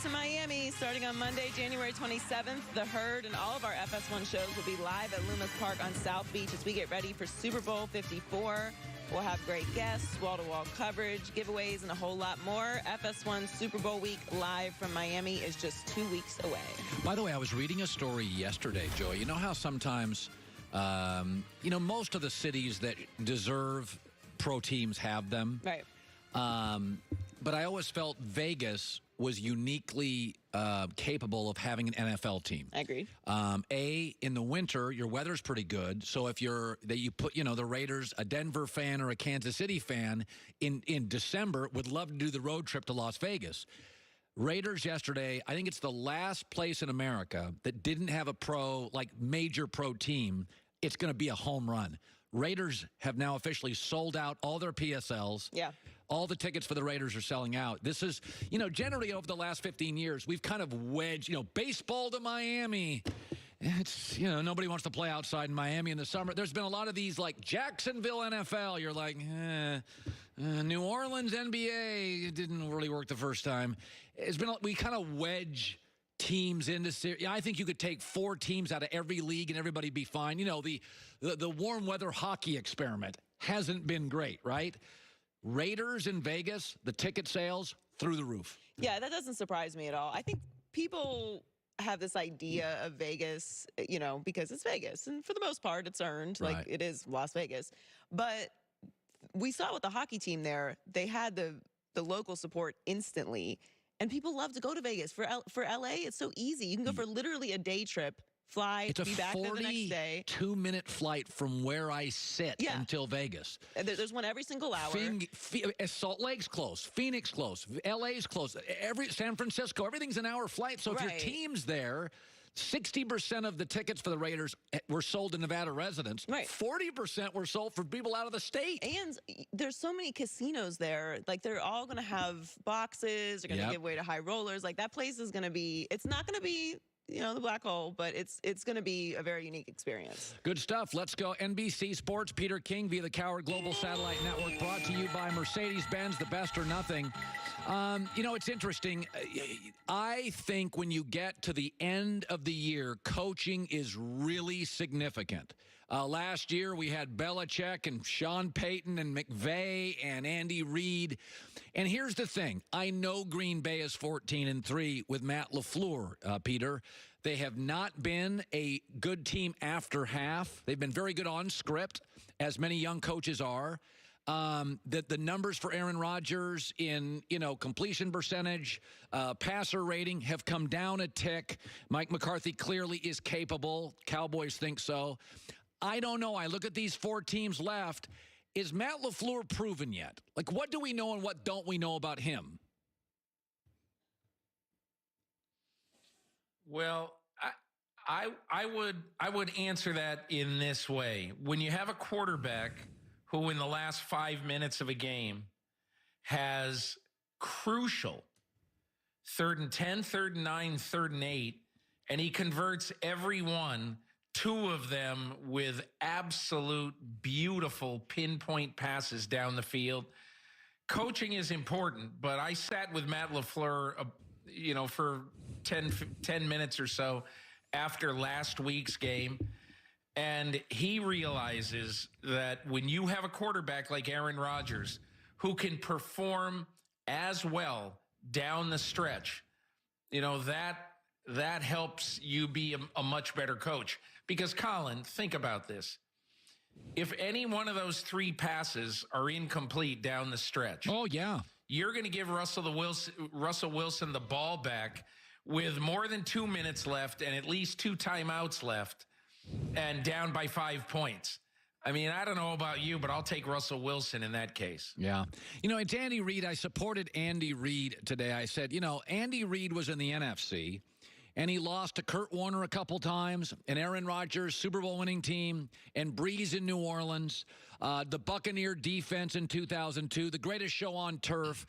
to Miami starting on Monday, January 27th. The Herd and all of our FS1 shows will be live at Loomis Park on South Beach as we get ready for Super Bowl 54. We'll have great guests, wall-to-wall coverage, giveaways, and a whole lot more. FS1 Super Bowl week live from Miami is just 2 weeks away. By the way, I was reading a story yesterday, Joey. You know how sometimes, most of the cities that deserve pro teams have them? Right. But I always felt Vegas was uniquely capable of having an NFL team. I agree. In the winter, your weather's pretty good. So if you put the Raiders, a Denver fan or a Kansas City fan in December would love to do the road trip to Las Vegas. Raiders yesterday, I think it's the last place in America that didn't have a major pro team. It's going to be a home run. Raiders have now officially sold out all their PSLs. Yeah. All the tickets for the Raiders are selling out. This is, generally over the last 15 years, we've kind of wedged, baseball to Miami. It's, nobody wants to play outside in Miami in the summer. There's been a lot of these, like Jacksonville NFL. You're like, New Orleans NBA. It didn't really work the first time. We kind of wedge teams into series. I think you could take 4 teams out of every league and everybody be fine. The warm weather hockey experiment hasn't been great, right? Raiders in Vegas, the ticket sales through the roof. Yeah, that doesn't surprise me at all. I think people have this idea of Vegas, because it's Vegas. And for the most part, it's earned. Right. Like, it is Las Vegas. But we saw with the hockey team there, they had the local support instantly. And people love to go to Vegas. For LA, it's so easy. You can go for literally a day trip, fly, be back there the next day. It's a 42-minute flight from where I sit until Vegas. And there's one every single hour. Salt Lake's close. Phoenix close. LA's close. San Francisco, everything's an hour flight. So if your team's there, 60% of the tickets for the Raiders were sold to Nevada residents. Right. 40% were sold for people out of the state. And there's so many casinos there. Like, they're all going to have boxes. They're going to give away to high rollers. Like, that place is going to be, it's not going to be, the black hole, but it's going to be a very unique experience. Good stuff. Let's go. NBC Sports, Peter King via the Coward Global Satellite Network, brought to you by Mercedes-Benz, the best or nothing. It's interesting. I think when you get to the end of the year, coaching is really significant. Last year, we had Belichick and Sean Payton and McVay and Andy Reid. And here's the thing. I know Green Bay is 14-3 with Matt LaFleur, Peter. They have not been a good team after half. They've been very good on script, as many young coaches are. The numbers for Aaron Rodgers in, completion percentage, passer rating have come down a tick. Mike McCarthy clearly is capable. Cowboys think so. I don't know. I look at these 4 teams left. Is Matt LaFleur proven yet? Like, what do we know and what don't we know about him? Well, I would answer that in this way. When you have a quarterback who in the last 5 minutes of a game has crucial 3rd and 10, 3rd and 9, 3rd and 8, and he converts every one, 2 of them with absolute beautiful pinpoint passes down the field. Coaching is important, but I sat with Matt LaFleur, for 10 minutes or so after last week's game, and he realizes that when you have a quarterback like Aaron Rodgers who can perform as well down the stretch, that helps you be a much better coach. Because, Colin, think about this. If any one of those 3 passes are incomplete down the stretch, you're going to give Russell Wilson the ball back with more than 2 minutes left and at least 2 timeouts left and down by 5 points. I mean, I don't know about you, but I'll take Russell Wilson in that case. Yeah. It's Andy Reid. I supported Andy Reid today. I said, Andy Reid was in the NFC. And he lost to Kurt Warner a couple times, and Aaron Rodgers, Super Bowl winning team, and Breeze in New Orleans, the Buccaneer defense in 2002, the greatest show on turf.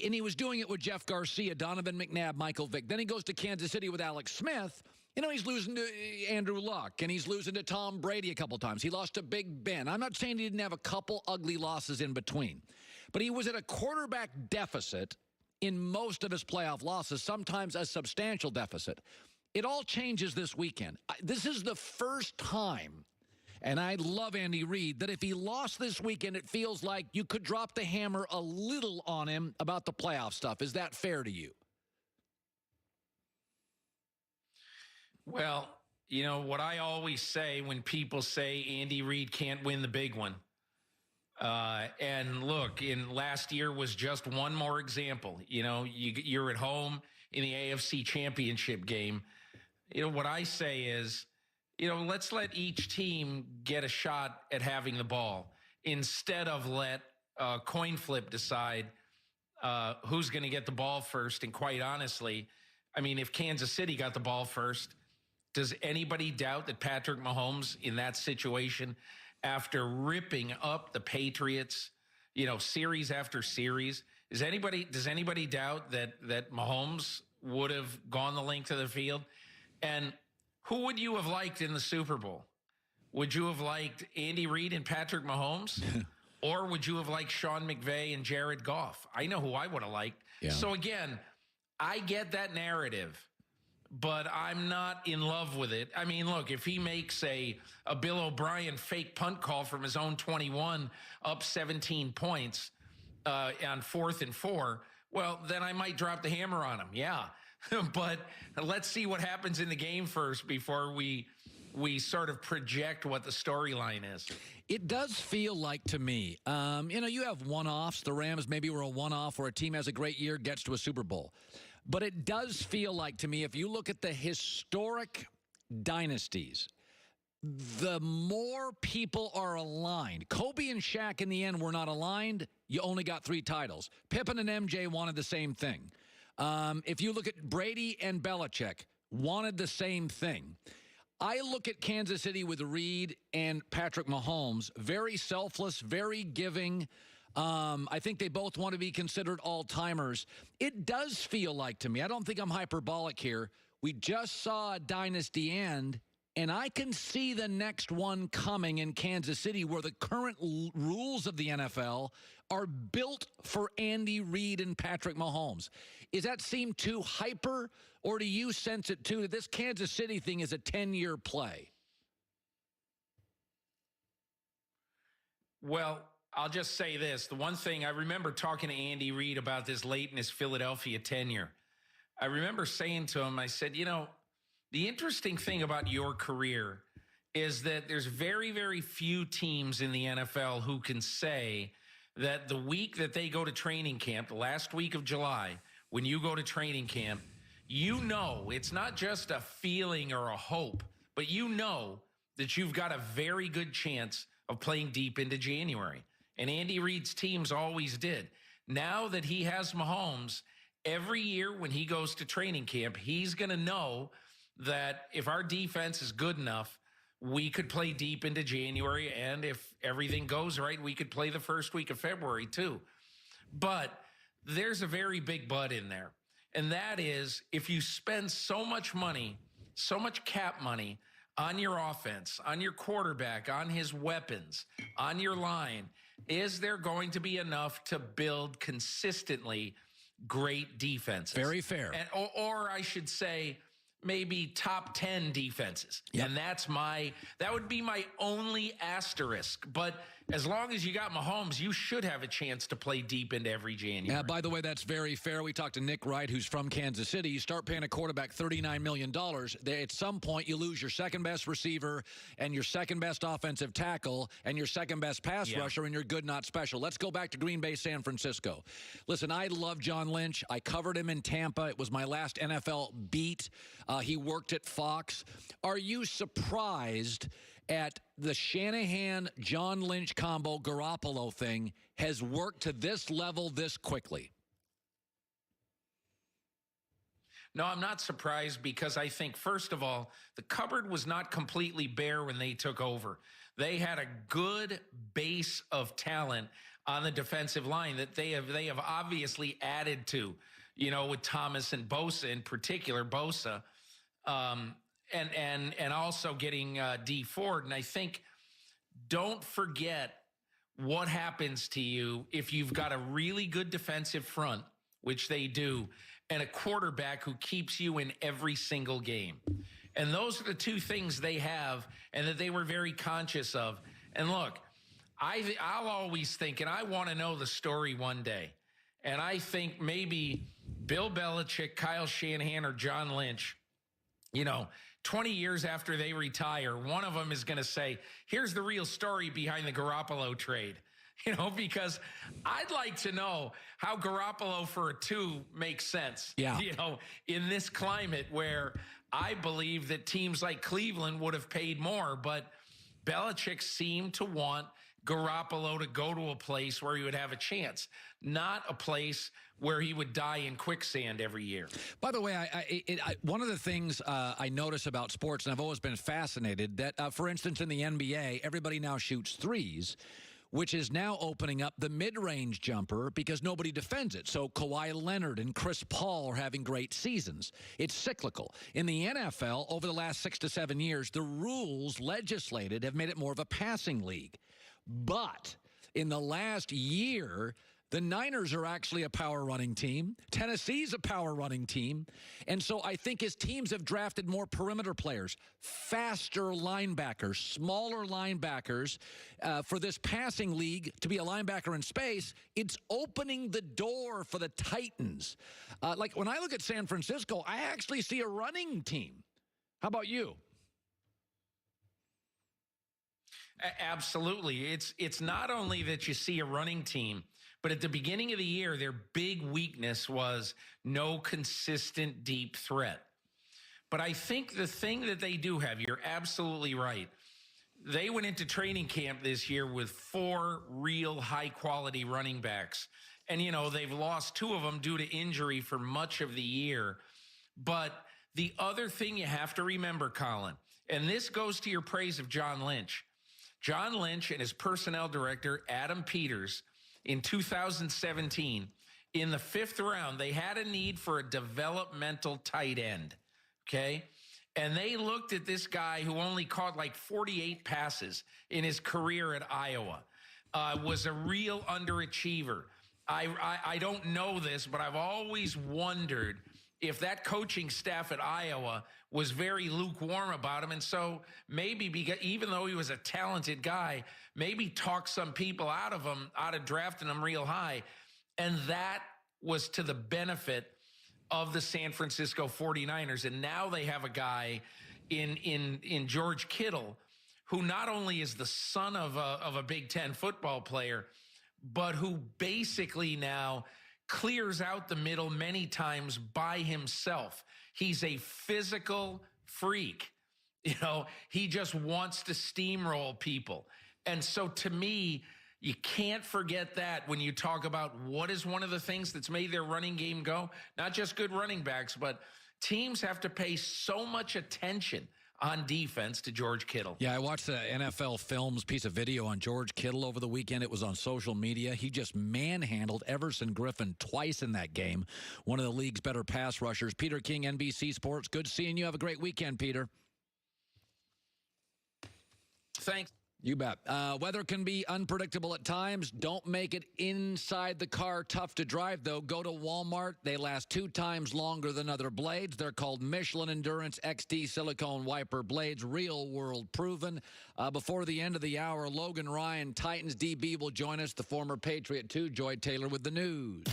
And he was doing it with Jeff Garcia, Donovan McNabb, Michael Vick. Then he goes to Kansas City with Alex Smith. He's losing to Andrew Luck, and he's losing to Tom Brady a couple times. He lost to Big Ben. I'm not saying he didn't have a couple ugly losses in between, but he was at a quarterback deficit in most of his playoff losses, sometimes a substantial deficit. It all changes this weekend. This is the first time, and I love Andy Reid, that if he lost this weekend, it feels like you could drop the hammer a little on him about the playoff stuff. Is that fair to you? Well, you know, what I always say when people say Andy Reid can't win the big one, and look, in last year was just one more example. You know, you're at home in the AFC Championship game. You know, what I say is, you know, let's let each team get a shot at having the ball instead of let coin flip decide who's going to get the ball first. And quite honestly, I mean, if Kansas City got the ball first, does anybody doubt that Patrick Mahomes in that situation, after ripping up the Patriots, you know, series after series, does anybody doubt that Mahomes would have gone the length of the field? And who would you have liked in the Super Bowl? Would you have liked Andy Reid and Patrick Mahomes? Or would you have liked Sean McVay and Jared Goff? I know who I would have liked. Yeah. So again, I get that narrative, but I'm not in love with it. I mean, look, if he makes a Bill O'Brien fake punt call from his own 21 up 17 points on 4th and 4, well, then I might drop the hammer on him. Yeah. But let's see what happens in the game first before we sort of project what the storyline is. It does feel like to me, you know, you have one-offs. The Rams maybe were a one-off where a team has a great year, gets to a Super Bowl. But it does feel like to me, if you look at the historic dynasties, the more people are aligned. Kobe and Shaq in the end were not aligned. You only got 3 titles. Pippen and MJ wanted the same thing. If you look at Brady and Belichick, wanted the same thing. I look at Kansas City with Reid and Patrick Mahomes, very selfless, very giving. I think they both want to be considered all-timers. It does feel like to me, I don't think I'm hyperbolic here, we just saw a dynasty end, and I can see the next one coming in Kansas City where the current rules of the NFL are built for Andy Reid and Patrick Mahomes. Does that seem too hyper, or do you sense it too that this Kansas City thing is a 10-year play? Well, I'll just say this. The one thing I remember talking to Andy Reid about this late in his Philadelphia tenure, I remember saying to him, I said, you know, the interesting thing about your career is that there's very, very few teams in the NFL who can say that the week that they go to training camp, the last week of July, when you go to training camp, you know, it's not just a feeling or a hope, but you know that you've got a very good chance of playing deep into January. And Andy Reid's teams always did. Now that he has Mahomes, every year when he goes to training camp, he's going to know that if our defense is good enough, we could play deep into January. And if everything goes right, we could play the first week of February too. But there's a very big but in there. And that is, if you spend so much money, so much cap money on your offense, on your quarterback, on his weapons, on your line, is there going to be enough to build consistently great defenses? Very fair. And, or I should say, maybe top 10 defenses. Yep. And that would be my only asterisk. But as long as you got Mahomes, you should have a chance to play deep into every January. Yeah, by the way, that's very fair. We talked to Nick Wright, who's from Kansas City. You start paying a quarterback $39 million. At some point, you lose your second best receiver and your second best offensive tackle and your second best pass rusher, and you're good, not special. Let's go back to Green Bay, San Francisco. Listen, I love John Lynch. I covered him in Tampa. It was my last NFL beat. He worked at Fox. Are you surprised at the Shanahan-John Lynch combo Garoppolo thing has worked to this level this quickly? No, I'm not surprised because I think, first of all, the cupboard was not completely bare when they took over. They had a good base of talent on the defensive line that they have obviously added to, you know, with Thomas and Bosa in particular, Bosa. And also getting D Ford. And I think don't forget what happens to you if you've got a really good defensive front which they do, and a quarterback who keeps you in every single game. And those are the two things they have and that they were very conscious of. And look, I'll always think, and I want to know the story one day. And I think maybe Bill Belichick, Kyle Shanahan, or John Lynch, 20 years after they retire, one of them is going to say, here's the real story behind the Garoppolo trade. Because I'd like to know how Garoppolo for a 2 makes sense. Yeah. In this climate where I believe that teams like Cleveland would have paid more, but Belichick seemed to want Garoppolo to go to a place where he would have a chance, not a place where he would die in quicksand every year. By the way, one of the things I notice about sports, and I've always been fascinated, that, for instance, in the NBA, everybody now shoots threes, which is now opening up the mid-range jumper because nobody defends it. So Kawhi Leonard and Chris Paul are having great seasons. It's cyclical. In the NFL, over the last 6 to 7 years, the rules legislated have made it more of a passing league. But in the last year, the Niners are actually a power running team. Tennessee's a power running team. And so I think as teams have drafted more perimeter players, faster linebackers, smaller linebackers, for this passing league to be a linebacker in space, it's opening the door for the Titans. Like when I look at San Francisco, I actually see a running team. How about you? Absolutely. It's not only that you see a running team, but at the beginning of the year, their big weakness was no consistent deep threat. But I think the thing that they do have, you're absolutely right. They went into training camp this year with 4 real high-quality running backs. And, they've lost 2 of them due to injury for much of the year. But the other thing you have to remember, Colin, and this goes to your praise of John Lynch. John Lynch and his personnel director, Adam Peters, in 2017, in the 5th round, they had a need for a developmental tight end, okay? And they looked at this guy who only caught like 48 passes in his career at Iowa, was a real underachiever. I don't know this, but I've always wondered if that coaching staff at Iowa was very lukewarm about him. And so maybe because even though he was a talented guy, maybe talk some people out of drafting him real high. And that was to the benefit of the San Francisco 49ers. And now they have a guy in George Kittle, who not only is the son of a Big Ten football player, but who basically now clears out the middle many times by himself. He's a physical freak. He just wants to steamroll people. And so to me, you can't forget that when you talk about what is one of the things that's made their running game go. Not just good running backs, but teams have to pay so much attention on defense to George Kittle. Yeah, I watched the NFL Films piece of video on George Kittle over the weekend. It was on social media. He just manhandled Everson Griffin twice in that game. One of the league's better pass rushers. Peter King, NBC Sports. Good seeing you. Have a great weekend, Peter. Thanks. You bet. Weather can be unpredictable at times. Don't make it inside the car tough to drive, though. Go to Walmart. They last 2 times longer than other blades. They're called Michelin Endurance XD Silicone Wiper Blades, real-world proven. Before the end of the hour, Logan Ryan, Titans DB, will join us. The former Patriot, too, Joy Taylor with the news.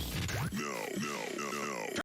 No.